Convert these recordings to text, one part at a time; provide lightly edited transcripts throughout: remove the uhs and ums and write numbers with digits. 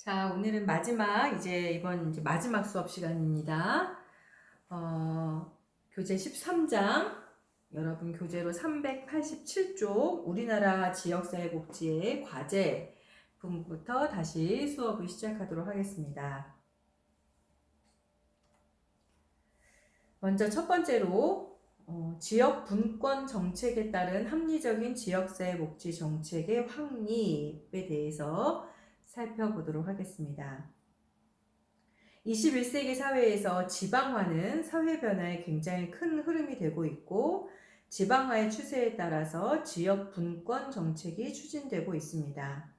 자, 오늘은 이번 마지막 수업 시간입니다. 교재 13장, 여러분 교재로 387쪽, 우리나라 지역사회복지의 과제 부분부터 다시 수업을 시작하도록 하겠습니다. 먼저 첫 번째로, 지역 분권 정책에 따른 합리적인 지역사회복지 정책의 확립에 대해서 살펴보도록 하겠습니다. 21세기 사회에서 지방화는 사회 변화에 굉장히 큰 흐름이 되고 있고, 지방화의 추세에 따라서 지역 분권 정책이 추진되고 있습니다.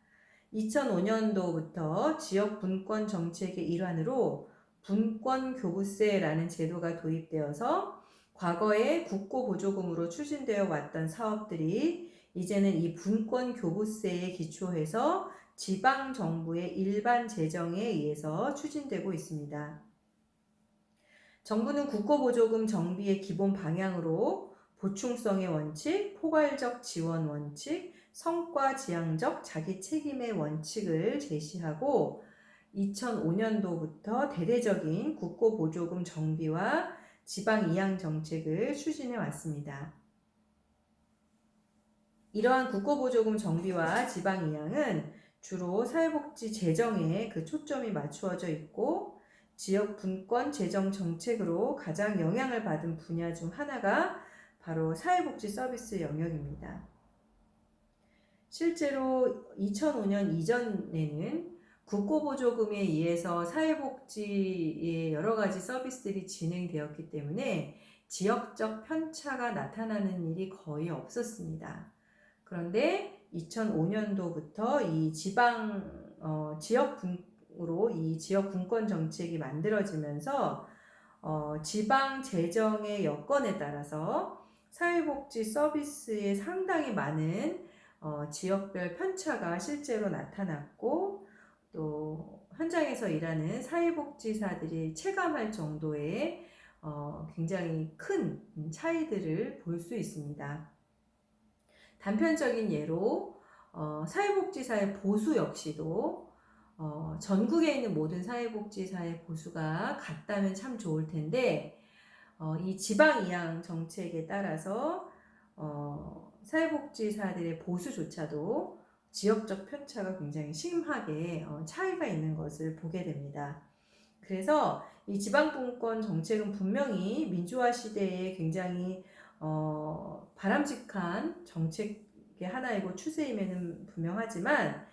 2005년도부터 지역 분권 정책의 일환으로 분권 교부세라는 제도가 도입되어서 과거에 국고 보조금으로 추진되어 왔던 사업들이 이제는 이 분권 교부세에 기초해서 지방 정부의 일반 재정에 의해서 추진되고 있습니다. 정부는 국고보조금 정비의 기본 방향으로 보충성의 원칙, 포괄적 지원 원칙, 성과지향적 자기 책임의 원칙을 제시하고 2005년도부터 대대적인 국고보조금 정비와 지방 이양 정책을 추진해 왔습니다. 이러한 국고보조금 정비와 지방 이양은 주로 사회복지 재정에 초점이 맞추어져 있고, 지역 분권 재정 정책으로 가장 영향을 받은 분야 중 하나가 바로 사회복지 서비스 영역입니다. 실제로 2005년 이전에는 국고보조금에 의해서 사회복지의 여러 가지 서비스들이 진행되었기 때문에 지역적 편차가 나타나는 일이 거의 없었습니다. 그런데 2005년도부터 이 지역으로 이 지역 분권 정책이 만들어지면서 지방 재정의 여건에 따라서 사회복지 서비스에 상당히 많은 지역별 편차가 실제로 나타났고, 또 현장에서 일하는 사회복지사들이 체감할 정도의 굉장히 큰 차이들을 볼 수 있습니다. 단편적인 예로 사회복지사의 보수 역시도 전국에 있는 모든 사회복지사의 보수가 같다면 참 좋을 텐데, 이 지방 이양 정책에 따라서 사회복지사들의 보수조차도 지역적 편차가 굉장히 심하게 차이가 있는 것을 보게 됩니다. 그래서 이 지방분권 정책은 분명히 민주화 시대에 굉장히 바람직한 정책의 하나이고 추세임에는 분명하지만,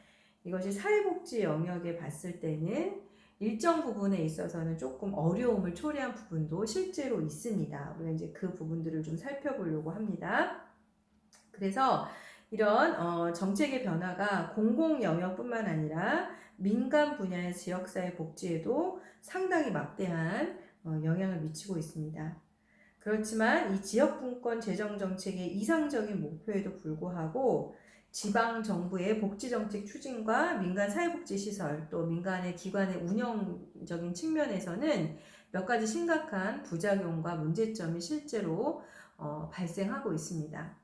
이것이 사회복지 영역에 봤을 때는 일정 부분에 있어서는 조금 어려움을 초래한 부분도 실제로 있습니다. 우리가 이제 그 부분들을 좀 살펴보려고 합니다. 그래서 이런 정책의 변화가 공공 영역뿐만 아니라 민간 분야의 지역사회 복지에도 상당히 막대한 영향을 미치고 있습니다. 그렇지만 이 지역분권 재정정책의 이상적인 목표에도 불구하고 지방 정부의 복지정책 추진과 민간 사회복지시설, 또 민간의 기관의 운영적인 측면에서는 몇 가지 심각한 부작용과 문제점이 실제로 발생하고 있습니다.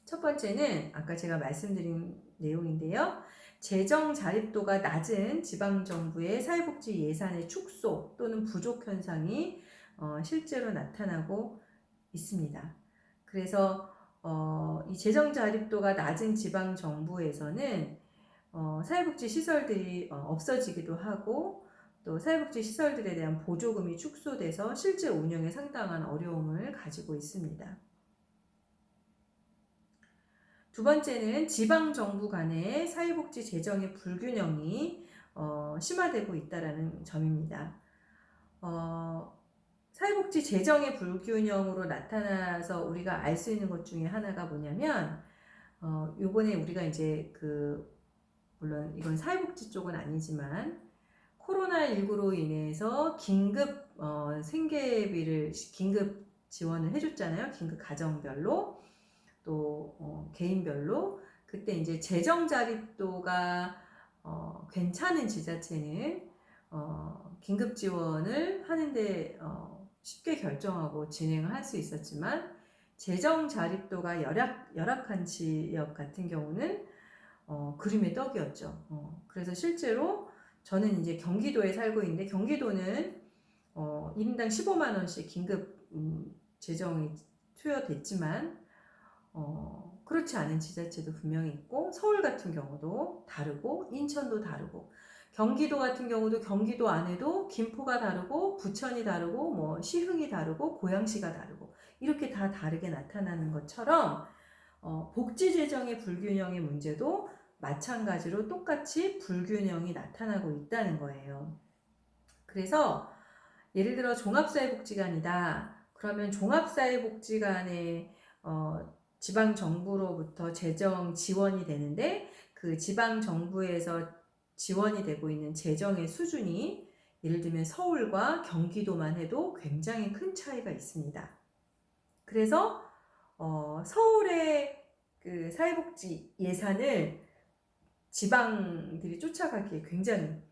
첫 번째는 아까 제가 말씀드린 내용인데요. 재정 자립도가 낮은 지방정부의 사회복지 예산의 축소 또는 부족 현상이 실제로 나타나고 있습니다. 그래서 이 재정 자립도가 낮은 지방 정부에서는 사회복지 시설들이 없어지기도 하고, 또 사회복지 시설들에 대한 보조금이 축소돼서 실제 운영에 상당한 어려움을 가지고 있습니다. 두 번째는 지방 정부 간의 사회복지 재정의 불균형이 심화되고 있다는 점입니다. 사회복지 재정의 불균형으로 나타나서 우리가 알 수 있는 것 중에 하나가 뭐냐면, 요번에 우리가 이제 물론 이건 사회복지 쪽은 아니지만 코로나19로 인해서 긴급 생계비를 긴급 지원을 해줬잖아요. 긴급 가정별로, 또 개인별로. 그때 이제 재정 자립도가 괜찮은 지자체는 긴급 지원을 하는데 쉽게 결정하고 진행을 할 수 있었지만, 재정 자립도가 열악한 지역 같은 경우는 그림의 떡이었죠. 그래서 실제로 저는 이제 경기도에 살고 있는데 경기도는 1인당 15만 원씩 긴급 재정이 투여됐지만 그렇지 않은 지자체도 분명히 있고 서울 같은 경우도 다르고 인천도 다르고 경기도 같은 경우도 경기도 안에도 김포가 다르고 부천이 다르고 뭐 시흥이 다르고 고양시가 다르고 이렇게 다 다르게 나타나는 것처럼 복지 재정의 불균형의 문제도 마찬가지로 똑같이 불균형이 나타나고 있다는 거예요. 그래서 예를 들어 종합사회복지관이다. 그러면 종합사회복지관에 지방정부로부터 재정 지원이 되는데 그 지방정부에서 지원이 되고 있는 재정의 수준이 예를 들면 서울과 경기도만 해도 굉장히 큰 차이가 있습니다. 그래서 서울의 그 사회복지 예산을 지방들이 쫓아가기에 굉장히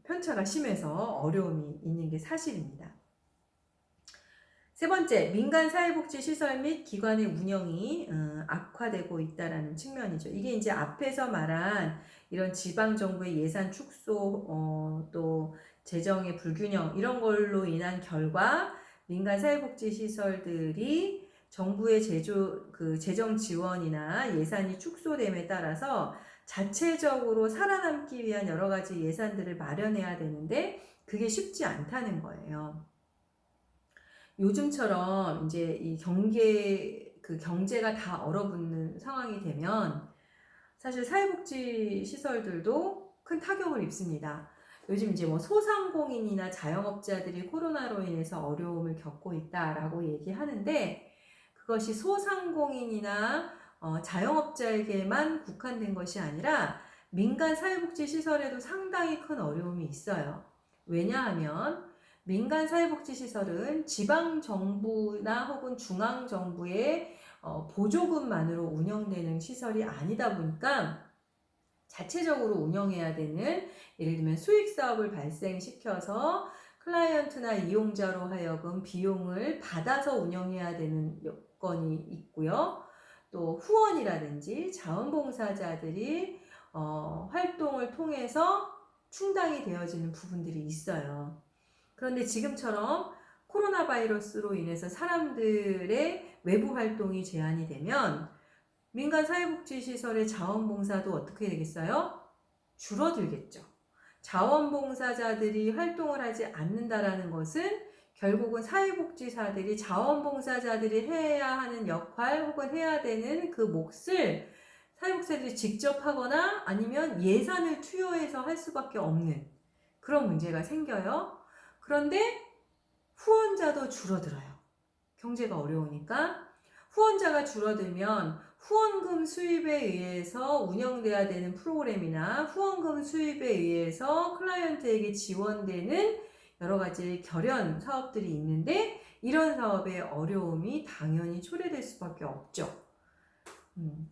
편차가 심해서 어려움이 있는 게 사실입니다. 세 번째, 민간 사회복지 시설 및 기관의 운영이 악화되고 있다는 측면이죠. 이게 이제 앞에서 말한 이런 지방 정부의 예산 축소, 또 재정의 불균형 이런 걸로 인한 결과 민간 사회복지 시설들이 정부의 재정 지원이나 예산이 축소됨에 따라서 자체적으로 살아남기 위한 여러 가지 예산들을 마련해야 되는데 그게 쉽지 않다는 거예요. 요즘처럼 이제 이 경제가 다 얼어붙는 상황이 되면 사실 사회복지 시설들도 큰 타격을 입습니다. 요즘 이제 뭐 소상공인이나 자영업자들이 코로나로 인해서 어려움을 겪고 있다라고 얘기하는데 그것이 소상공인이나 자영업자에게만 국한된 것이 아니라 민간 사회복지 시설에도 상당히 큰 어려움이 있어요. 왜냐하면 민간 사회복지시설은 지방정부나 혹은 중앙정부의 보조금만으로 운영되는 시설이 아니다 보니까 자체적으로 운영해야 되는 예를 들면 수익사업을 발생시켜서 클라이언트나 이용자로 하여금 비용을 받아서 운영해야 되는 여건이 있고요. 또 후원이라든지 자원봉사자들이 활동을 통해서 충당이 되어지는 부분들이 있어요. 그런데 지금처럼 코로나 바이러스로 인해서 사람들의 외부 활동이 제한이 되면 민간 사회복지시설의 자원봉사도 어떻게 되겠어요? 줄어들겠죠. 자원봉사자들이 활동을 하지 않는다라는 것은 결국은 사회복지사들이 자원봉사자들이 해야 하는 역할 혹은 해야 되는 그 몫을 사회복지사들이 직접 하거나 아니면 예산을 투여해서 할 수밖에 없는 그런 문제가 생겨요. 그런데 후원자도 줄어들어요. 경제가 어려우니까 후원자가 줄어들면 후원금 수입에 의해서 운영돼야 되는 프로그램이나 후원금 수입에 의해서 클라이언트에게 지원되는 여러 가지 결연 사업들이 있는데 이런 사업의 어려움이 당연히 초래될 수밖에 없죠.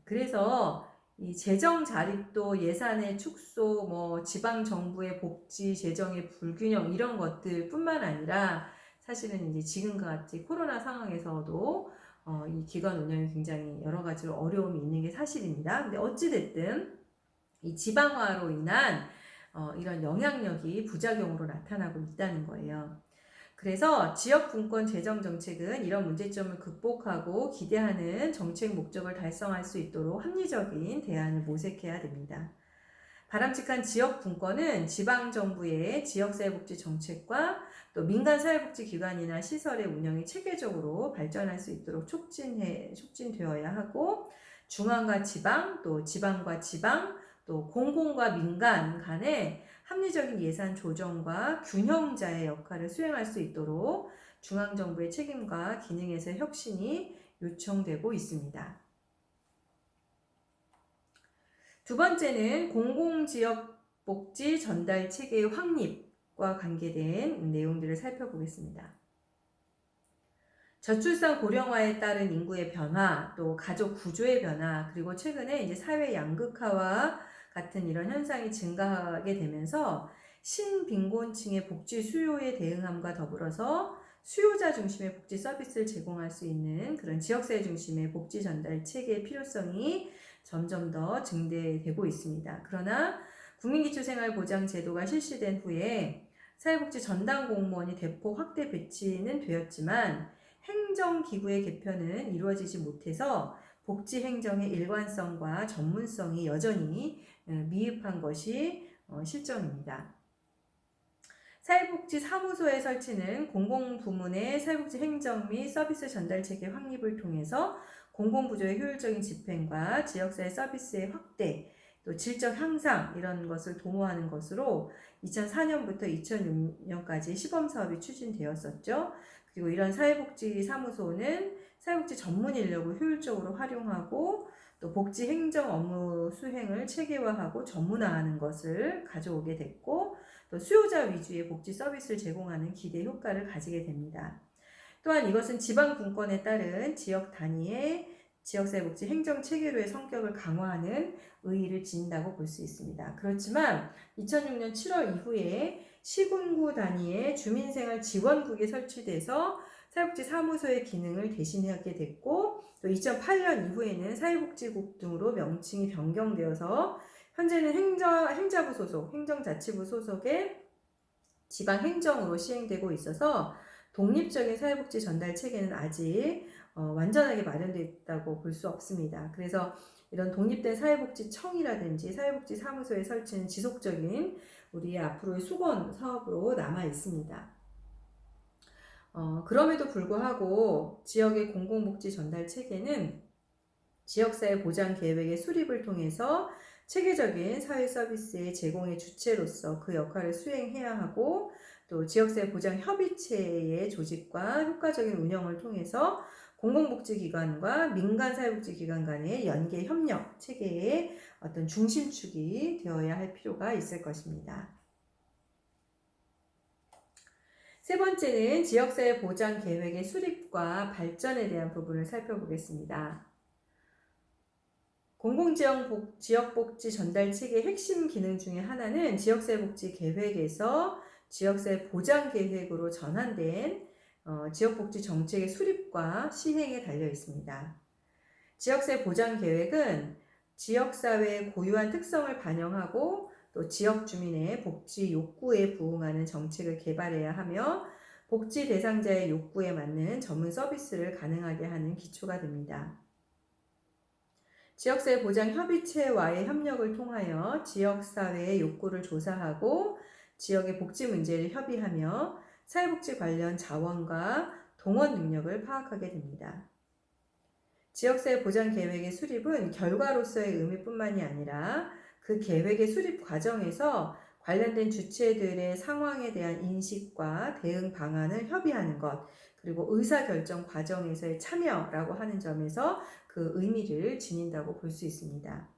그래서 이 재정 자립도 예산의 축소, 뭐 지방 정부의 복지 재정의 불균형 이런 것들 뿐만 아니라 사실은 이제 지금과 같이 코로나 상황에서도 이 기관 운영이 굉장히 여러 가지로 어려움이 있는 게 사실입니다. 근데 어찌됐든 이 지방화로 인한 이런 영향력이 부작용으로 나타나고 있다는 거예요. 그래서 지역분권 재정정책은 이런 문제점을 극복하고 기대하는 정책 목적을 달성할 수 있도록 합리적인 대안을 모색해야 됩니다. 바람직한 지역분권은 지방정부의 지역사회복지 정책과 또 민간사회복지기관이나 시설의 운영이 체계적으로 발전할 수 있도록 촉진되어야 하고 중앙과 지방, 또 지방과 지방, 또 공공과 민간 간에 합리적인 예산 조정과 균형자의 역할을 수행할 수 있도록 중앙정부의 책임과 기능에서 혁신이 요청되고 있습니다. 두 번째는 공공지역복지 전달 체계의 확립과 관계된 내용들을 살펴보겠습니다. 저출산 고령화에 따른 인구의 변화, 또 가족 구조의 변화, 그리고 최근에 이제 사회 양극화와 같은 이런 현상이 증가하게 되면서 신빈곤층의 복지 수요에 대응함과 더불어서 수요자 중심의 복지 서비스를 제공할 수 있는 그런 지역사회 중심의 복지 전달 체계의 필요성이 점점 더 증대되고 있습니다. 그러나 국민기초생활보장제도가 실시된 후에 사회복지 전담 공무원이 대폭 확대 배치는 되었지만 행정기구의 개편은 이루어지지 못해서 복지 행정의 일관성과 전문성이 여전히 미흡한 것이 실정입니다. 사회복지 사무소의 설치는 공공부문의 사회복지 행정 및 서비스 전달 체계 확립을 통해서 공공부조의 효율적인 집행과 지역사회 서비스의 확대, 또 질적 향상 이런 것을 도모하는 것으로 2004년부터 2006년까지 시범사업이 추진되었었죠. 그리고 이런 사회복지 사무소는 사회복지 전문 인력을 효율적으로 활용하고 또 복지 행정 업무 수행을 체계화하고 전문화하는 것을 가져오게 됐고, 또 수요자 위주의 복지 서비스를 제공하는 기대 효과를 가지게 됩니다. 또한 이것은 지방 분권에 따른 지역 단위의 지역사회복지 행정체계로의 성격을 강화하는 의의를 지닌다고 볼 수 있습니다. 그렇지만 2006년 7월 이후에 시군구 단위의 주민생활지원국이 설치돼서 사회복지 사무소의 기능을 대신하게 됐고, 또 2008년 이후에는 사회복지국 등으로 명칭이 변경되어서 현재는 행자부 소속, 행정자치부 소속의 지방행정으로 시행되고 있어서 독립적인 사회복지 전달 체계는 아직 완전하게 마련되어 있다고 볼 수 없습니다. 그래서 이런 독립된 사회복지청이라든지 사회복지 사무소의 설치는 지속적인 우리의 앞으로의 수건 사업으로 남아 있습니다. 그럼에도 불구하고 지역의 공공복지 전달 체계는 지역사회 보장 계획의 수립을 통해서 체계적인 사회 서비스의 제공의 주체로서 그 역할을 수행해야 하고, 또 지역사회 보장 협의체의 조직과 효과적인 운영을 통해서 공공복지기관과 민간사회복지기관 간의 연계 협력 체계의 어떤 중심축이 되어야 할 필요가 있을 것입니다. 세 번째는 지역사회 보장 계획의 수립과 발전에 대한 부분을 살펴보겠습니다. 공공지역복지 전달 체계의 핵심 기능 중에 하나는 지역사회복지 계획에서 지역사회 보장 계획으로 전환된 지역복지 정책의 수립과 시행에 달려 있습니다. 지역사회 보장 계획은 지역사회의 고유한 특성을 반영하고 또 지역 주민의 복지 욕구에 부응하는 정책을 개발해야 하며 복지 대상자의 욕구에 맞는 전문 서비스를 가능하게 하는 기초가 됩니다. 지역사회 보장 협의체와의 협력을 통하여 지역사회의 욕구를 조사하고 지역의 복지 문제를 협의하며 사회복지 관련 자원과 동원 능력을 파악하게 됩니다. 지역사회 보장 계획의 수립은 결과로서의 의미뿐만이 아니라 그 계획의 수립 과정에서 관련된 주체들의 상황에 대한 인식과 대응 방안을 협의하는 것, 그리고 의사결정 과정에서의 참여라고 하는 점에서 그 의미를 지닌다고 볼 수 있습니다.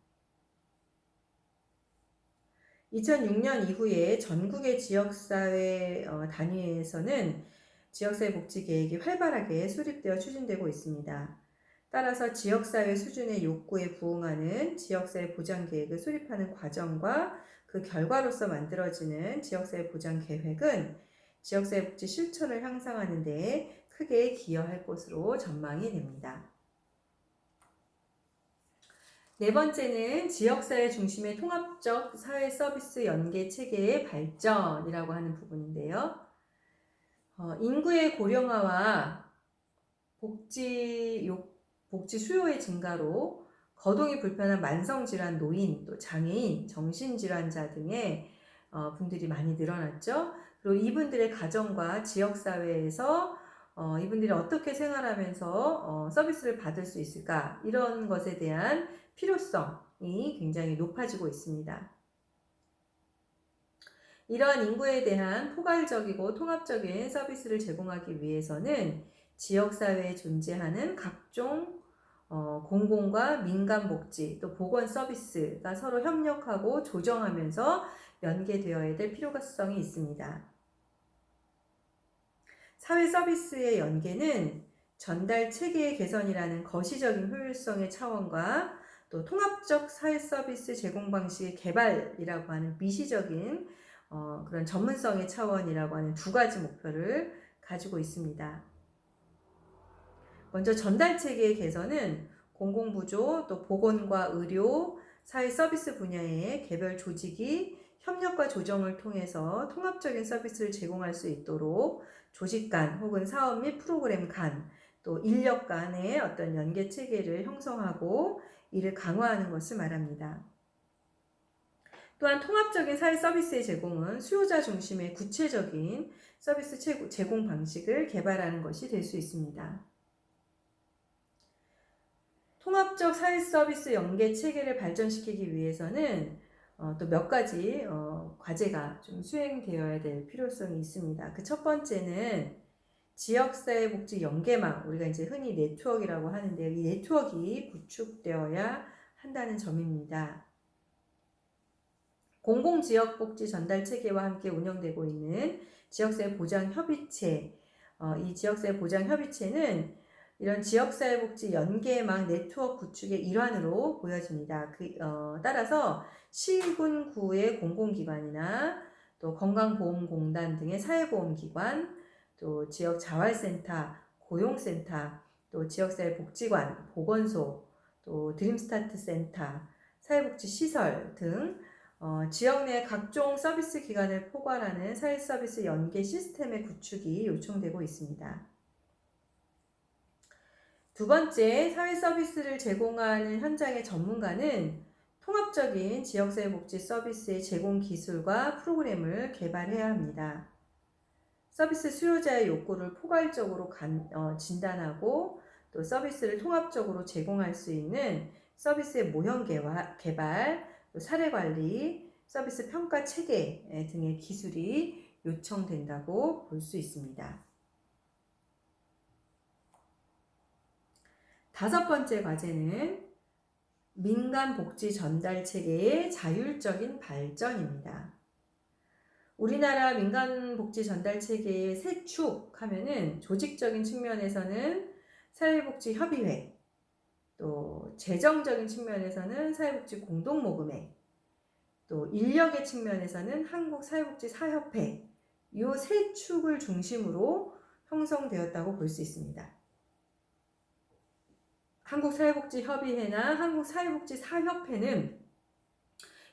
2006년 이후에 전국의 지역사회 단위에서는 지역사회 복지 계획이 활발하게 수립되어 추진되고 있습니다. 따라서 지역사회 수준의 욕구에 부응하는 지역사회 보장 계획을 수립하는 과정과 그 결과로서 만들어지는 지역사회 보장 계획은 지역사회 복지 실천을 향상하는 데 크게 기여할 것으로 전망이 됩니다. 네 번째는 지역사회 중심의 통합적 사회 서비스 연계 체계의 발전이라고 하는 부분인데요. 인구의 고령화와 복지 수요의 증가로 거동이 불편한 만성질환 노인, 또 장애인, 정신질환자 등의 분들이 많이 늘어났죠. 그리고 이분들의 가정과 지역사회에서 이분들이 어떻게 생활하면서 서비스를 받을 수 있을까, 이런 것에 대한 필요성이 굉장히 높아지고 있습니다. 이러한 인구에 대한 포괄적이고 통합적인 서비스를 제공하기 위해서는 지역사회에 존재하는 각종 공공과 민간복지 또 보건 서비스가 서로 협력하고 조정하면서 연계되어야 될 필요성이 있습니다. 사회 서비스의 연계는 전달 체계의 개선이라는 거시적인 효율성의 차원과 또 통합적 사회 서비스 제공 방식의 개발이라고 하는 미시적인 그런 전문성의 차원이라고 하는 두 가지 목표를 가지고 있습니다. 먼저 전달 체계의 개선은 공공부조, 또 보건과 의료, 사회 서비스 분야의 개별 조직이 협력과 조정을 통해서 통합적인 서비스를 제공할 수 있도록 조직 간 혹은 사업 및 프로그램 간 또 인력 간의 어떤 연계 체계를 형성하고 이를 강화하는 것을 말합니다. 또한 통합적인 사회 서비스의 제공은 수요자 중심의 구체적인 서비스 제공 방식을 개발하는 것이 될 수 있습니다. 통합적 사회 서비스 연계 체계를 발전시키기 위해서는 또 몇 가지 과제가 좀 수행되어야 될 필요성이 있습니다. 그 첫 번째는 지역사회복지 연계망, 우리가 이제 흔히 네트워크라고 하는데요. 이 네트워크가 구축되어야 한다는 점입니다. 공공지역복지 전달 체계와 함께 운영되고 있는 지역사회 보장협의체, 이 지역사회 보장협의체는 이런 지역사회복지 연계망 네트워크 구축의 일환으로 보여집니다. 따라서 시군구의 공공기관이나 또 건강보험공단 등의 사회보험기관, 또 지역자활센터, 고용센터, 또 지역사회복지관, 보건소, 또 드림스타트 센터, 사회복지시설 등 지역 내 각종 서비스 기관을 포괄하는 사회서비스 연계 시스템의 구축이 요청되고 있습니다. 두 번째, 사회 서비스를 제공하는 현장의 전문가는 통합적인 지역사회복지 서비스의 제공 기술과 프로그램을 개발해야 합니다. 서비스 수요자의 욕구를 포괄적으로 진단하고 또 서비스를 통합적으로 제공할 수 있는 서비스의 모형 개발, 사례 관리, 서비스 평가 체계 등의 기술이 요청된다고 볼 수 있습니다. 다섯 번째 과제는 민간 복지 전달 체계의 자율적인 발전입니다. 우리나라 민간 복지 전달 체계의 세 축 하면은 조직적인 측면에서는 사회복지협의회, 또 재정적인 측면에서는 사회복지 공동모금회, 또 인력의 측면에서는 한국사회복지사협회, 이 세 축을 중심으로 형성되었다고 볼 수 있습니다. 한국사회복지협의회나 한국사회복지사협회는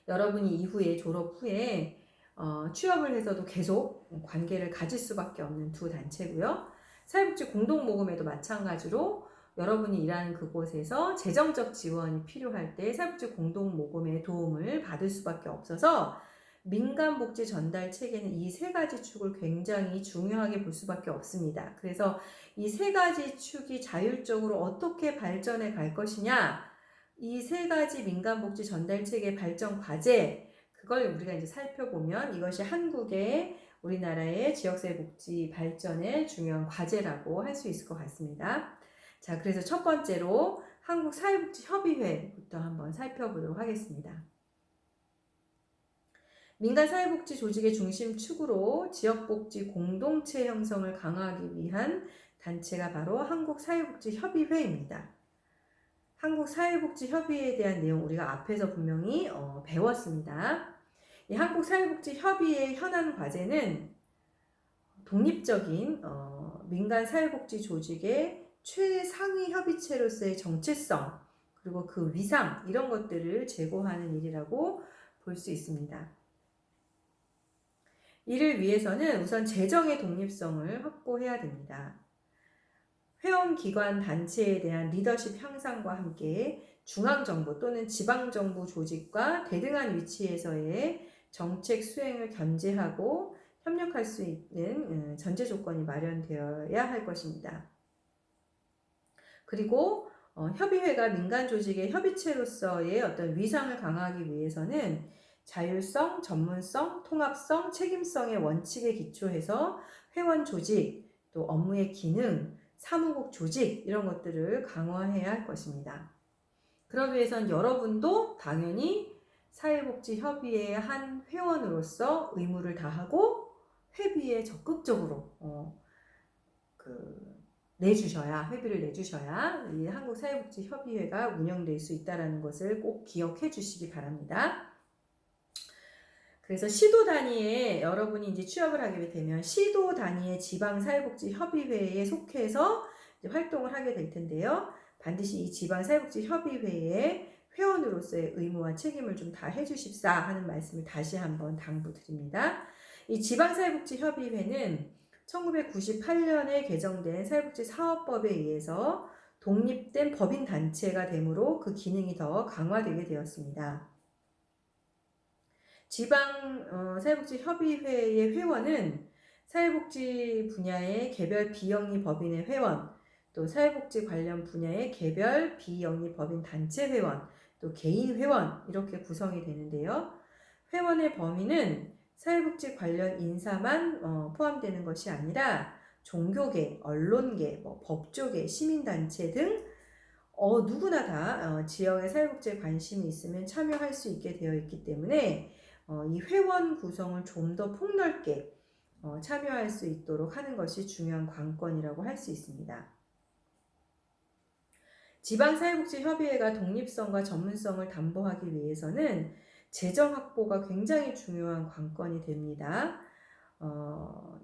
여러분이 이후에 졸업 후에 취업을 해서도 계속 관계를 가질 수밖에 없는 두 단체고요. 사회복지 공동모금에도 마찬가지로 여러분이 일하는 그곳에서 재정적 지원이 필요할 때 사회복지 공동모금의 도움을 받을 수밖에 없어서 민간복지 전달 체계는 이 세 가지 축을 굉장히 중요하게 볼 수밖에 없습니다. 그래서 이 세 가지 축이 자율적으로 어떻게 발전해 갈 것이냐, 이 세 가지 민간복지 전달 체계 발전 과제, 그걸 우리가 이제 살펴보면 이것이 한국의 우리나라의 지역사회 복지 발전의 중요한 과제라고 할 수 있을 것 같습니다. 자, 그래서 첫 번째로 한국사회복지협의회부터 한번 살펴보도록 하겠습니다. 민간사회복지 조직의 중심축으로 지역복지 공동체 형성을 강화하기 위한 단체가 바로 한국사회복지협의회입니다. 한국사회복지협의회에 대한 내용 우리가 앞에서 분명히 배웠습니다. 이 한국사회복지협의회의 현안 과제는 독립적인 민간사회복지 조직의 최상위 협의체로서의 정체성, 그리고 그 위상, 이런 것들을 제고하는 일이라고 볼 수 있습니다. 이를 위해서는 우선 재정의 독립성을 확보해야 됩니다. 회원기관 단체에 대한 리더십 향상과 함께 중앙정부 또는 지방정부 조직과 대등한 위치에서의 정책 수행을 견제하고 협력할 수 있는 전제 조건이 마련되어야 할 것입니다. 그리고 협의회가 민간 조직의 협의체로서의 어떤 위상을 강화하기 위해서는 자율성, 전문성, 통합성, 책임성의 원칙에 기초해서 회원 조직, 또 업무의 기능, 사무국 조직, 이런 것들을 강화해야 할 것입니다. 그러기 위해서는 여러분도 당연히 사회복지협의회의 한 회원으로서 의무를 다하고 회비에 적극적으로 회비를 내주셔야 이 한국사회복지협의회가 운영될 수 있다는 것을 꼭 기억해 주시기 바랍니다. 그래서 시도 단위에 여러분이 이제 취업을 하게 되면 시도 단위의 지방사회복지협의회에 속해서 이제 활동을 하게 될 텐데요. 반드시 이 지방사회복지협의회의 회원으로서의 의무와 책임을 좀 다 해주십사 하는 말씀을 다시 한번 당부드립니다. 이 지방사회복지협의회는 1998년에 개정된 사회복지사업법에 의해서 독립된 법인단체가 되므로 그 기능이 더 강화되게 되었습니다. 지방사회복지협의회의 회원은 사회복지 분야의 개별 비영리 법인의 회원, 또 사회복지 관련 분야의 개별 비영리 법인 단체 회원, 또 개인 회원 이렇게 구성이 되는데요. 회원의 범위는 사회복지 관련 인사만 포함되는 것이 아니라 종교계, 언론계, 법조계, 시민단체 등 누구나 다 지역의 사회복지에 관심이 있으면 참여할 수 있게 되어 있기 때문에 이 회원 구성을 좀 더 폭넓게 참여할 수 있도록 하는 것이 중요한 관건이라고 할 수 있습니다. 지방사회복지협의회가 독립성과 전문성을 담보하기 위해서는 재정 확보가 굉장히 중요한 관건이 됩니다.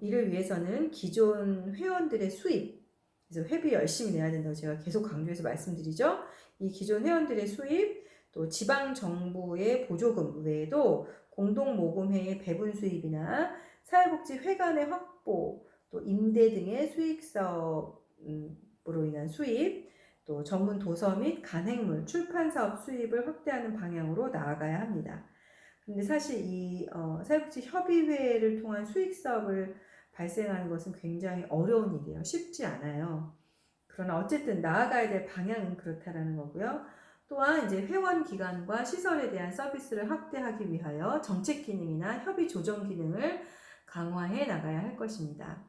이를 위해서는 기존 회원들의 수입, 그래서 회비 열심히 내야 된다고 제가 계속 강조해서 말씀드리죠. 이 기존 회원들의 수입, 또 지방정부의 보조금 외에도 공동모금회의 배분 수입이나 사회복지회관의 확보, 또 임대 등의 수익사업으로 인한 수입, 또 전문 도서 및 간행물, 출판사업 수입을 확대하는 방향으로 나아가야 합니다. 근데 사실 이 사회복지협의회를 통한 수익사업을 발생하는 것은 굉장히 어려운 일이에요. 쉽지 않아요. 그러나 어쨌든 나아가야 될 방향은 그렇다라는 거고요. 또한 이제 회원 기관과 시설에 대한 서비스를 확대하기 위하여 정책 기능이나 협의 조정 기능을 강화해 나가야 할 것입니다.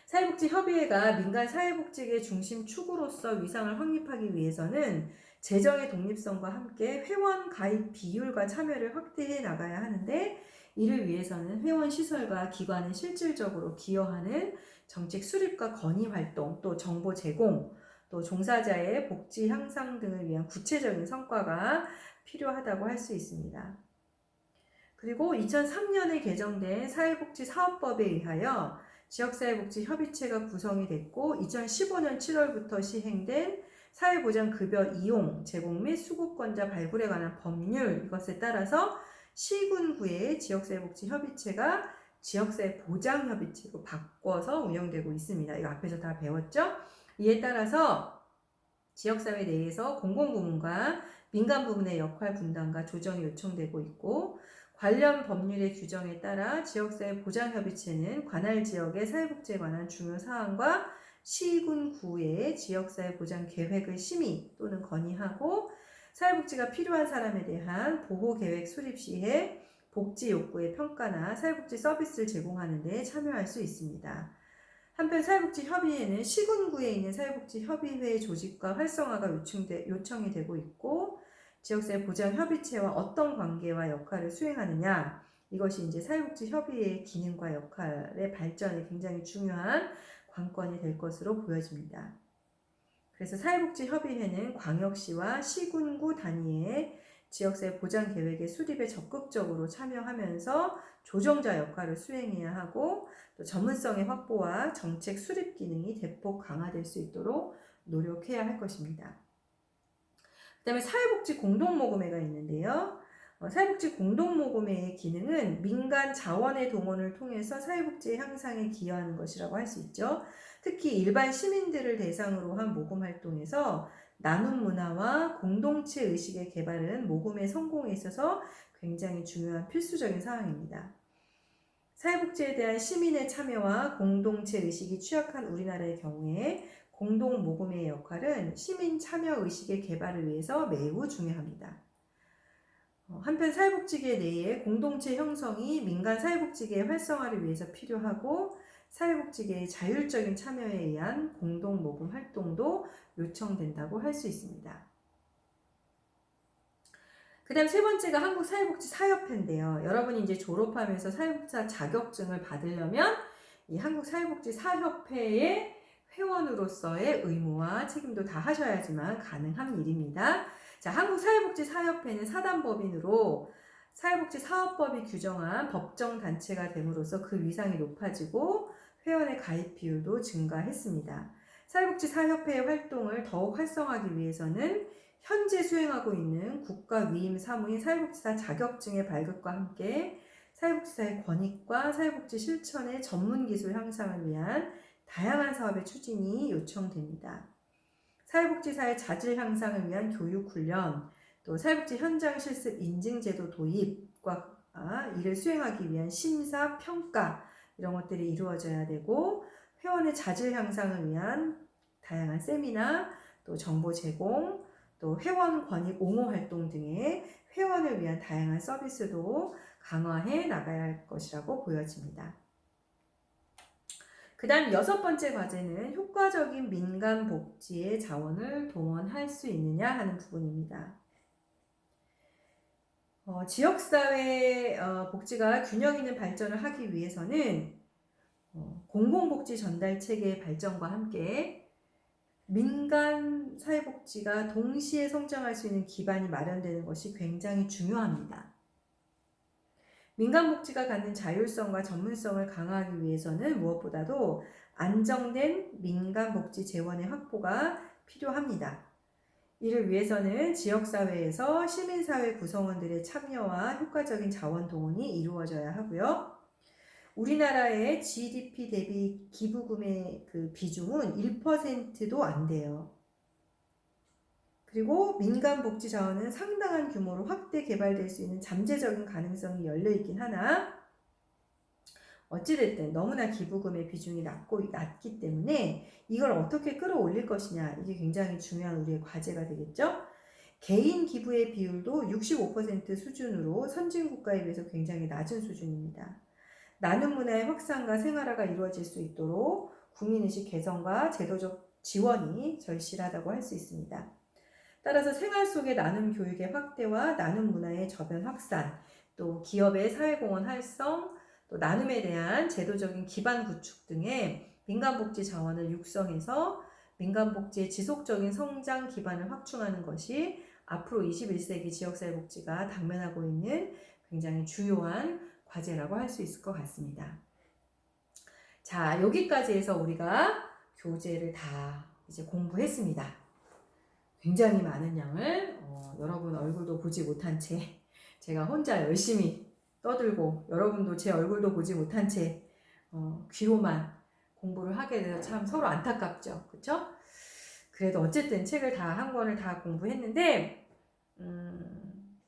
사회복지협의회가 민간 사회복지계 중심 축으로서 위상을 확립하기 위해서는 재정의 독립성과 함께 회원 가입 비율과 참여를 확대해 나가야 하는데, 이를 위해서는 회원 시설과 기관에 실질적으로 기여하는 정책 수립과 건의 활동, 또 정보 제공, 또 종사자의 복지 향상 등을 위한 구체적인 성과가 필요하다고 할 수 있습니다. 그리고 2003년에 개정된 사회복지사업법에 의하여 지역사회복지협의체가 구성이 됐고, 2015년 7월부터 시행된 사회보장급여 이용, 제공 및 수급권자 발굴에 관한 법률, 이것에 따라서 시군구의 지역사회복지협의체가 지역사회보장협의체로 바꿔서 운영되고 있습니다. 이거 앞에서 다 배웠죠? 이에 따라서 지역사회 내에서 공공부문과 민간부문의 역할 분담과 조정이 요청되고 있고, 관련 법률의 규정에 따라 지역사회 보장협의체는 관할 지역의 사회복지에 관한 중요 사항과 시군구의 지역사회 보장 계획을 심의 또는 건의하고, 사회복지가 필요한 사람에 대한 보호계획 수립 시에 복지 욕구의 평가나 사회복지 서비스를 제공하는 데 참여할 수 있습니다. 한편 사회복지협의회는 시군구에 있는 사회복지협의회 조직과 활성화가 요청이 되고 있고, 지역사회 보장협의체와 어떤 관계와 역할을 수행하느냐, 이것이 이제 사회복지협의회의 기능과 역할의 발전에 굉장히 중요한 관건이 될 것으로 보여집니다. 그래서 사회복지협의회는 광역시와 시군구 단위의 지역사회 보장 계획의 수립에 적극적으로 참여하면서 조정자 역할을 수행해야 하고, 또 전문성의 확보와 정책 수립 기능이 대폭 강화될 수 있도록 노력해야 할 것입니다. 그 다음에 사회복지 공동모금회가 있는데요. 사회복지 공동모금회의 기능은 민간 자원의 동원을 통해서 사회복지의 향상에 기여하는 것이라고 할 수 있죠. 특히 일반 시민들을 대상으로 한 모금 활동에서 나눔 문화와 공동체 의식의 개발은 모금의 성공에 있어서 굉장히 중요한 필수적인 사항입니다. 사회복지에 대한 시민의 참여와 공동체 의식이 취약한 우리나라의 경우에 공동모금회의 역할은 시민 참여 의식의 개발을 위해서 매우 중요합니다. 한편 사회복지계 내의 공동체 형성이 민간 사회복지계의 활성화를 위해서 필요하고, 사회복지계의 자율적인 참여에 의한 공동모금 활동도 요청된다고 할 수 있습니다. 그 다음 세 번째가 한국사회복지사협회인데요. 여러분이 이제 졸업하면서 사회복지사 자격증을 받으려면 이 한국사회복지사협회의 회원으로서의 의무와 책임도 다 하셔야지만 가능한 일입니다. 자, 한국사회복지사협회는 사단법인으로 사회복지사업법이 규정한 법정단체가 됨으로써 그 위상이 높아지고 회원의 가입 비율도 증가했습니다. 사회복지사협회의 활동을 더욱 활성화하기 위해서는 현재 수행하고 있는 국가 위임 사무인 사회복지사 자격증의 발급과 함께 사회복지사의 권익과 사회복지 실천의 전문 기술 향상을 위한 다양한 사업의 추진이 요청됩니다. 사회복지사의 자질 향상을 위한 교육 훈련, 또 사회복지 현장 실습 인증 제도 도입과 이를 수행하기 위한 심사, 평가 이런 것들이 이루어져야 되고, 회원의 자질 향상을 위한 다양한 세미나, 또 정보 제공, 또 회원 권익 옹호 활동 등의 회원을 위한 다양한 서비스도 강화해 나가야 할 것이라고 보여집니다. 그 다음 6번째 과제는 효과적인 민간 복지의 자원을 동원할 수 있느냐 하는 부분입니다. 지역사회 복지가 균형 있는 발전을 하기 위해서는 공공복지 전달 체계의 발전과 함께 민간 사회복지가 동시에 성장할 수 있는 기반이 마련되는 것이 굉장히 중요합니다. 민간복지가 갖는 자율성과 전문성을 강화하기 위해서는 무엇보다도 안정된 민간복지 재원의 확보가 필요합니다. 이를 위해서는 지역사회에서 시민사회 구성원들의 참여와 효과적인 자원 동원이 이루어져야 하고요. 우리나라의 GDP 대비 기부금의 그 비중은 1%도 안 돼요. 그리고 민간복지 자원은 상당한 규모로 확대 개발될 수 있는 잠재적인 가능성이 열려있긴 하나, 어찌됐든 너무나 기부금의 비중이 낮기 때문에 이걸 어떻게 끌어올릴 것이냐, 이게 굉장히 중요한 우리의 과제가 되겠죠. 개인 기부의 비율도 65% 수준으로 선진국가에 비해서 굉장히 낮은 수준입니다. 나눔 문화의 확산과 생활화가 이루어질 수 있도록 국민의식 개선과 제도적 지원이 절실하다고 할 수 있습니다. 따라서 생활 속의 나눔 교육의 확대와 나눔 문화의 저변 확산, 또 기업의 사회공헌 활성, 또 나눔에 대한 제도적인 기반 구축 등의 민간복지 자원을 육성해서 민간복지의 지속적인 성장 기반을 확충하는 것이 앞으로 21세기 지역사회복지가 당면하고 있는 굉장히 주요한 과제라고 할 수 있을 것 같습니다. 자, 여기까지 해서 우리가 교재를 다 이제 공부했습니다. 굉장히 많은 양을 여러분 얼굴도 보지 못한 채 제가 혼자 열심히 떠들고 여러분도 제 얼굴도 보지 못한 채 귀로만 공부를 하게 돼서 참 서로 안타깝죠. 그쵸? 그래도 어쨌든 책을 다 한 권을 다 공부했는데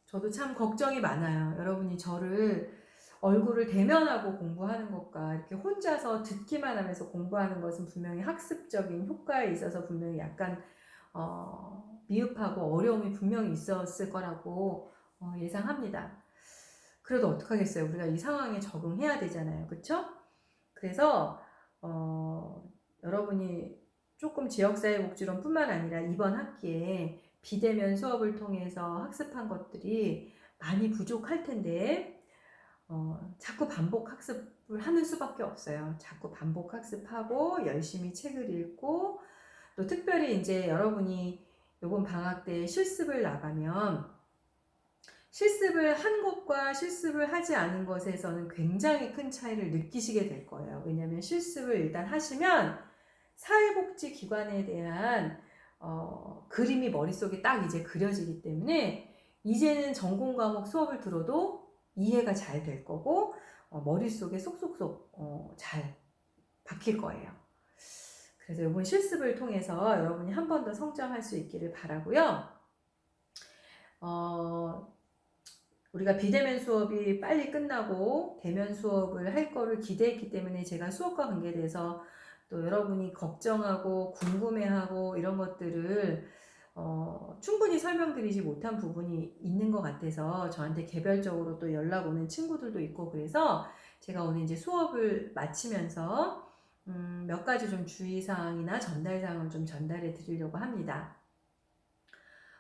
저도 참 걱정이 많아요. 여러분이 저를 얼굴을 대면하고 공부하는 것과 이렇게 혼자서 듣기만 하면서 공부하는 것은 분명히 학습적인 효과에 있어서 분명히 약간 미흡하고 어려움이 분명히 있었을 거라고 예상합니다. 그래도 어떡하겠어요. 우리가 이 상황에 적응해야 되잖아요. 그쵸? 그래서 여러분이 조금 지역사회복지론 뿐만 아니라 이번 학기에 비대면 수업을 통해서 학습한 것들이 많이 부족할 텐데 자꾸 반복 학습을 하는 수밖에 없어요. 자꾸 반복 학습하고 열심히 책을 읽고, 또 특별히 이제 여러분이 이번 방학 때 실습을 나가면 실습을 한 것과 실습을 하지 않은 것에서는 굉장히 큰 차이를 느끼시게 될 거예요. 왜냐하면 실습을 일단 하시면 사회복지 기관에 대한 그림이 머릿속에 딱 이제 그려지기 때문에 이제는 전공 과목 수업을 들어도 이해가 잘 될 거고 머릿속에 쏙쏙쏙 잘 박힐 거예요. 그래서 이번 실습을 통해서 여러분이 한 번 더 성장할 수 있기를 바라고요. 우리가 비대면 수업이 빨리 끝나고 대면 수업을 할 거를 기대했기 때문에 제가 수업과 관계돼서 또 여러분이 걱정하고 궁금해하고 이런 것들을 충분히 설명드리지 못한 부분이 있는 것 같아서 저한테 개별적으로 또 연락 오는 친구들도 있고, 그래서 제가 오늘 이제 수업을 마치면서 몇 가지 좀 주의사항이나 전달사항을 좀 전달해 드리려고 합니다.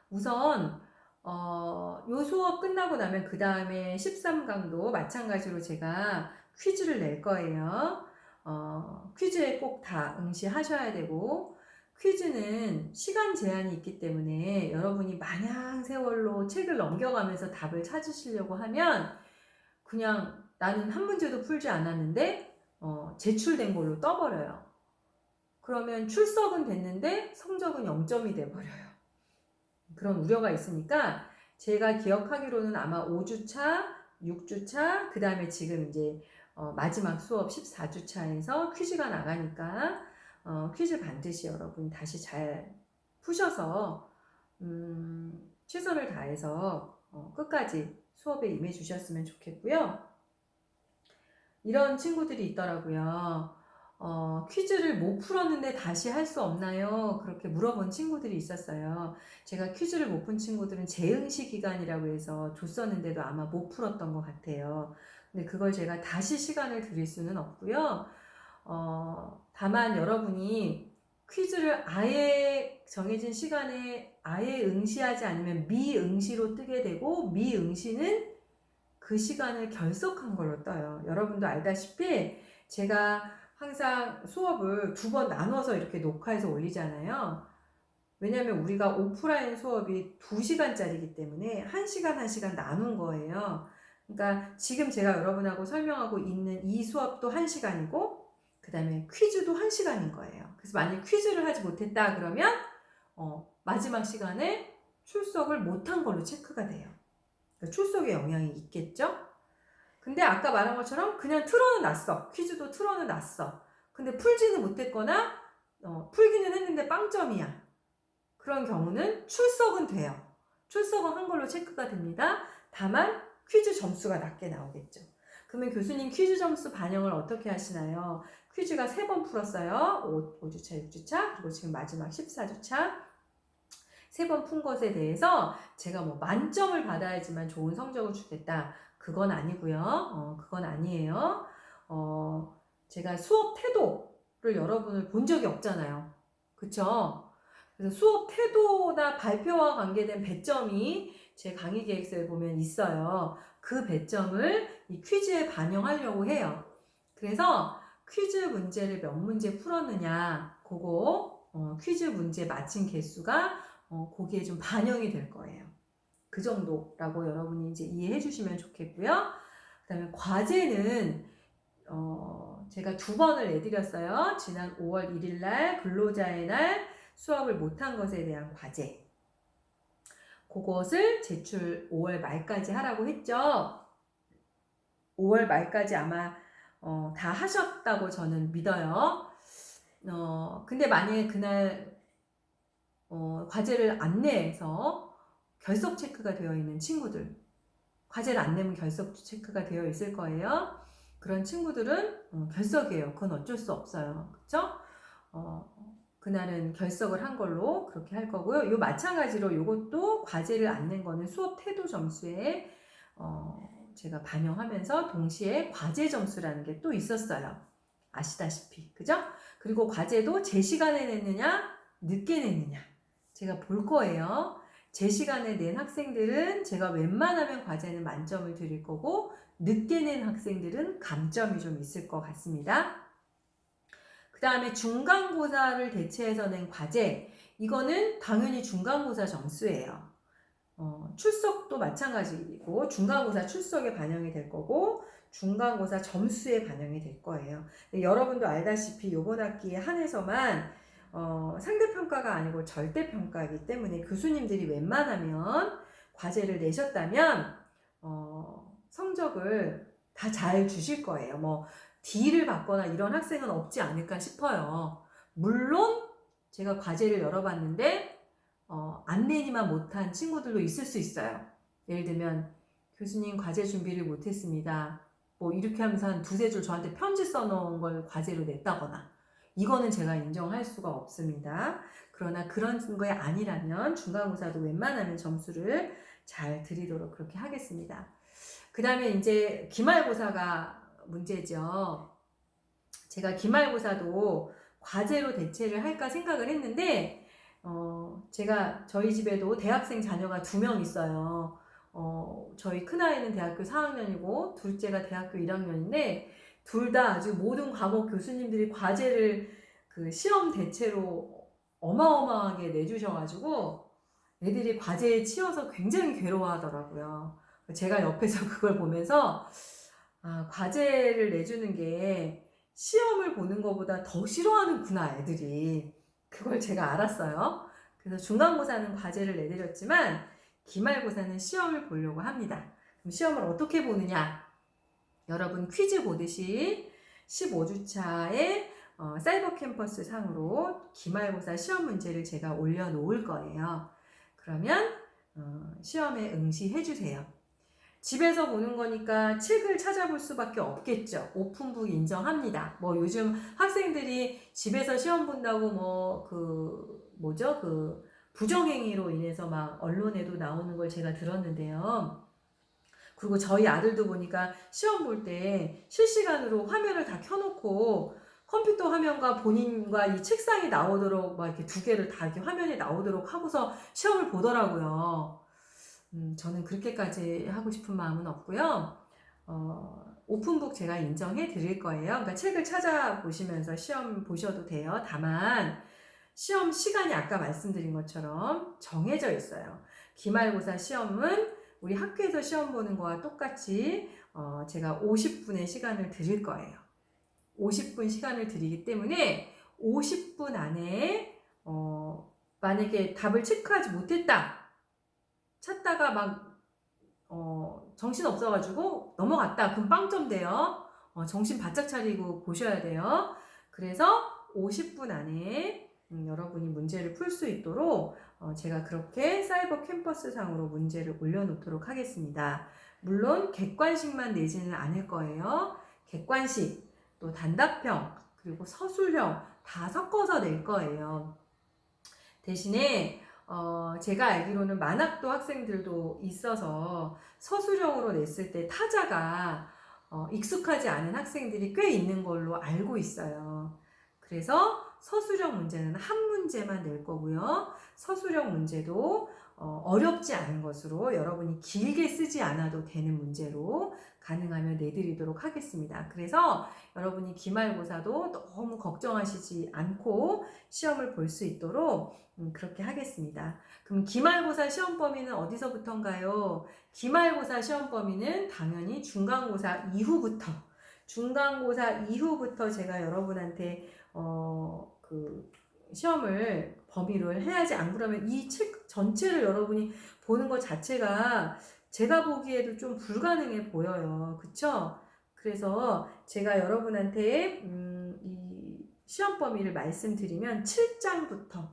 우선 요 수업 끝나고 나면 그 다음에 13강도 마찬가지로 제가 퀴즈를 낼 거예요. 퀴즈에 꼭 다 응시하셔야 되고, 퀴즈는 시간 제한이 있기 때문에 여러분이 마냥 세월로 책을 넘겨가면서 답을 찾으시려고 하면 그냥 나는 한 문제도 풀지 않았는데 제출된 걸로 그런 우려가 있으니까 제가 기억하기로는 아마 5주차, 6주차, 그 다음에 지금 이제 마지막 수업 14주차에서 퀴즈가 나가니까 퀴즈 반드시 여러분 다시 잘 푸셔서 최선을 다해서 끝까지 수업에 임해 주셨으면 좋겠고요. 이런 친구들이 있더라고요. 퀴즈를 못 풀었는데 다시 할 수 없나요? 그렇게 물어본 친구들이 있었어요. 제가 퀴즈를 못 푼 친구들은 재응시 기간이라고 해서 줬었는데도 아마 못 풀었던 것 같아요. 근데 그걸 제가 다시 시간을 드릴 수는 없고요. 다만 여러분이 퀴즈를 아예 정해진 시간에 아예 응시하지 않으면 미응시로 뜨게 되고, 미응시는 그 시간을 결석한 걸로 떠요. 여러분도 알다시피 제가 항상 수업을 2번 나눠서 이렇게 녹화해서 올리잖아요. 왜냐하면 우리가 오프라인 수업이 2시간짜리이기 때문에 1시간 1시간 나눈 거예요. 그러니까 지금 제가 여러분하고 설명하고 있는 이 수업도 1시간이고 그 다음에 퀴즈도 1시간인 거예요. 그래서 만약 퀴즈를 하지 못했다 그러면 마지막 시간에 출석을 못한 걸로 체크가 돼요. 그러니까 출석에 영향이 있겠죠? 근데 아까 말한 것처럼 그냥 틀어는 놨어. 퀴즈도 틀어는 놨어. 근데 풀지는 못했거나 풀기는 했는데 빵점이야. 그런 경우는 출석은 돼요. 출석은 한 걸로 체크가 됩니다. 다만 퀴즈 점수가 낮게 나오겠죠. 그러면 교수님 퀴즈 점수 반영을 어떻게 하시나요? 퀴즈가 3번 풀었어요. 5주차, 6주차, 그리고 지금 마지막 14주차. 3번 푼 것에 대해서 제가 뭐 만점을 받아야지만 좋은 성적을 주겠다. 그건 아니고요. 그건 아니에요. 제가 수업 태도를 여러분을 본 적이 없잖아요. 그쵸? 그래서 수업 태도나 발표와 관계된 배점이 제 강의 계획서에 보면 있어요. 그 배점을 이 퀴즈에 반영하려고 해요. 그래서 퀴즈 문제를 몇 문제 풀었느냐, 그거 퀴즈 문제 맞힌 개수가 거기에 좀 반영이 될 거예요. 그 정도라고 여러분이 이제 이해해 주시면 좋겠고요. 그 다음에 과제는 제가 2번을 내드렸어요. 지난 5월 1일 날 근로자의 날 수업을 못한 것에 대한 과제. 그것을 제출 5월 말까지 하라고 했죠. 5월 말까지 아마 다 하셨다고 저는 믿어요. 근데 만약에 그날 과제를 안 내서 결석 체크가 되어 있는 친구들, 과제를 안 내면 결석 체크가 되어 있을 거예요. 그런 친구들은 결석이에요. 그건 어쩔 수 없어요. 그쵸? 그날은 결석을 한 걸로 그렇게 할 거고요. 요 마찬가지로 요것도 과제를 안 낸 거는 수업 태도 점수에 제가 반영하면서 동시에 과제 점수라는 게 또 있었어요. 아시다시피. 그죠? 그리고 과제도 제 시간에 냈느냐, 늦게 냈느냐. 제가 볼 거예요. 제 시간에 낸 학생들은 제가 웬만하면 과제는 만점을 드릴 거고, 늦게 낸 학생들은 감점이 좀 있을 것 같습니다. 그 다음에 중간고사를 대체해서 낸 과제, 이거는 당연히 중간고사 점수예요. 출석도 마찬가지고 중간고사 출석에 반영이 될 거고 중간고사 점수에 반영이 될 거예요. 여러분도 알다시피 이번 학기에 한해서만 상대평가가 아니고 절대평가이기 때문에 교수님들이 웬만하면 과제를 내셨다면 성적을 다 잘 주실 거예요. 뭐 D를 받거나 이런 학생은 없지 않을까 싶어요. 물론 제가 과제를 열어봤는데 안 내니만 못한 친구들도 있을 수 있어요. 예를 들면 교수님 과제 준비를 못했습니다. 뭐 이렇게 하면서 한 2-3줄 저한테 편지 써놓은 걸 과제로 냈다거나 이거는 제가 인정할 수가 없습니다. 그러나 그런 거에 아니라면 중간고사도 웬만하면 점수를 잘 드리도록 그렇게 하겠습니다. 그 다음에 이제 기말고사가 문제죠. 제가 기말고사도 과제로 대체를 할까 생각을 했는데 제가 저희 집에도 대학생 자녀가 2명 있어요. 저희 큰아이는 대학교 4학년이고 둘째가 대학교 1학년인데 둘 다 아주 모든 과목 교수님들이 과제를 그 시험 대체로 어마어마하게 내주셔가지고 애들이 과제에 치여서 굉장히 괴로워하더라고요. 제가 옆에서 그걸 보면서 과제를 내주는 게 시험을 보는 것보다 더 싫어하는구나 애들이. 그걸 제가 알았어요. 그래서 중간고사는 과제를 내드렸지만 기말고사는 시험을 보려고 합니다. 그럼 시험을 어떻게 보느냐? 여러분 퀴즈 보듯이 15주차에 사이버 캠퍼스 상으로 기말고사 시험 문제를 제가 올려놓을 거예요. 그러면 시험에 응시해 주세요. 집에서 보는 거니까 책을 찾아볼 수밖에 없겠죠. 오픈북 인정합니다. 뭐 요즘 학생들이 집에서 시험 본다고 부정행위로 인해서 막 언론에도 나오는 걸 제가 들었는데요. 그리고 저희 아들도 보니까 시험 볼 때 실시간으로 화면을 다 켜놓고 컴퓨터 화면과 본인과 이 책상이 나오도록 막 이렇게 두 개를 다 이렇게 화면에 나오도록 하고서 시험을 보더라고요. 저는 그렇게까지 하고 싶은 마음은 없고요. 오픈북 제가 인정해 드릴 거예요. 그러니까 책을 찾아보시면서 시험 보셔도 돼요. 다만 시험 시간이 아까 말씀드린 것처럼 정해져 있어요. 기말고사 시험은 우리 학교에서 시험 보는 거와 똑같이 제가 50분의 시간을 드릴 거예요. 50분 시간을 드리기 때문에 50분 안에 만약에 답을 체크하지 못했다. 찾다가 막 정신 없어가지고 넘어갔다. 그럼 빵점 돼요. 정신 바짝 차리고 보셔야 돼요. 그래서 50분 안에 여러분이 문제를 풀 수 있도록 제가 그렇게 사이버 캠퍼스 상으로 문제를 올려놓도록 하겠습니다. 물론 객관식만 내지는 않을 거예요. 객관식, 또 단답형, 그리고 서술형 다 섞어서 낼 거예요. 대신에 제가 알기로는 만학도 학생들도 있어서 서술형으로 냈을 때 타자가 익숙하지 않은 학생들이 꽤 있는 걸로 알고 있어요. 그래서 서술형 문제는 한 문제만 낼 거고요. 서술형 문제도 어렵지 않은 것으로 여러분이 길게 쓰지 않아도 되는 문제로 가능하면 내드리도록 하겠습니다. 그래서 여러분이 기말고사도 너무 걱정하시지 않고 시험을 볼 수 있도록 그렇게 하겠습니다. 그럼 기말고사 시험 범위는 어디서부터인가요? 기말고사 시험 범위는 당연히 중간고사 이후부터 제가 여러분한테 시험을 범위를 해야지, 안 그러면 이 책 전체를 여러분이 보는 것 자체가 제가 보기에도 좀 불가능해 보여요. 그쵸? 그래서 제가 여러분한테 이 시험 범위를 말씀드리면 7장부터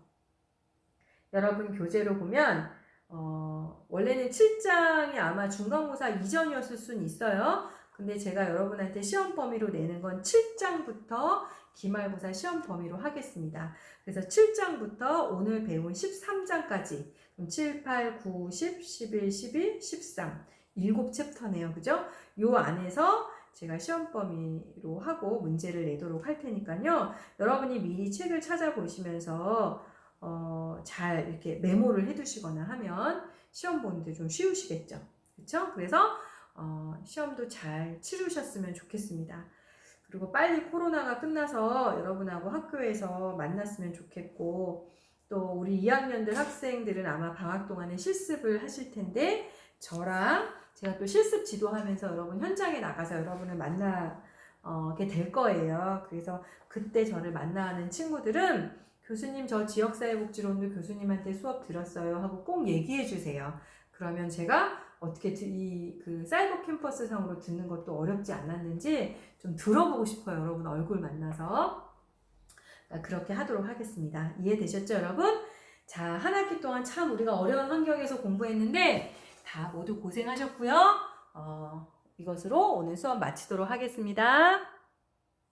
여러분 교재로 보면 원래는 7장이 아마 중간고사 이전이었을 수는 있어요. 근데 제가 여러분한테 시험 범위로 내는 건 7장부터 기말고사 시험 범위로 하겠습니다. 그래서 7장부터 오늘 배운 13장까지 7, 8, 9, 10, 11, 12, 13 7챕터네요. 그죠? 요 안에서 제가 시험 범위로 하고 문제를 내도록 할 테니까요. 여러분이 미리 책을 찾아보시면서 잘 이렇게 메모를 해두시거나 하면 시험 보는데 좀 쉬우시겠죠. 그렇죠? 그래서 시험도 잘 치르셨으면 좋겠습니다. 그리고 빨리 코로나가 끝나서 여러분하고 학교에서 만났으면 좋겠고, 또 우리 2학년들 학생들은 아마 방학 동안에 실습을 하실 텐데 저랑 제가 또 실습 지도하면서 여러분 현장에 나가서 여러분을 만나게 될 거예요. 그래서 그때 저를 만나는 친구들은 교수님 저 지역사회복지론도 교수님한테 수업 들었어요 하고 꼭 얘기해 주세요. 그러면 제가 어떻게 그 사이버 캠퍼스 상으로 듣는 것도 어렵지 않았는지 좀 들어보고 싶어요. 여러분 얼굴 만나서. 그렇게 하도록 하겠습니다. 이해되셨죠, 여러분? 자, 한 학기 동안 참 우리가 어려운 환경에서 공부했는데 다 모두 고생하셨고요. 이것으로 오늘 수업 마치도록 하겠습니다.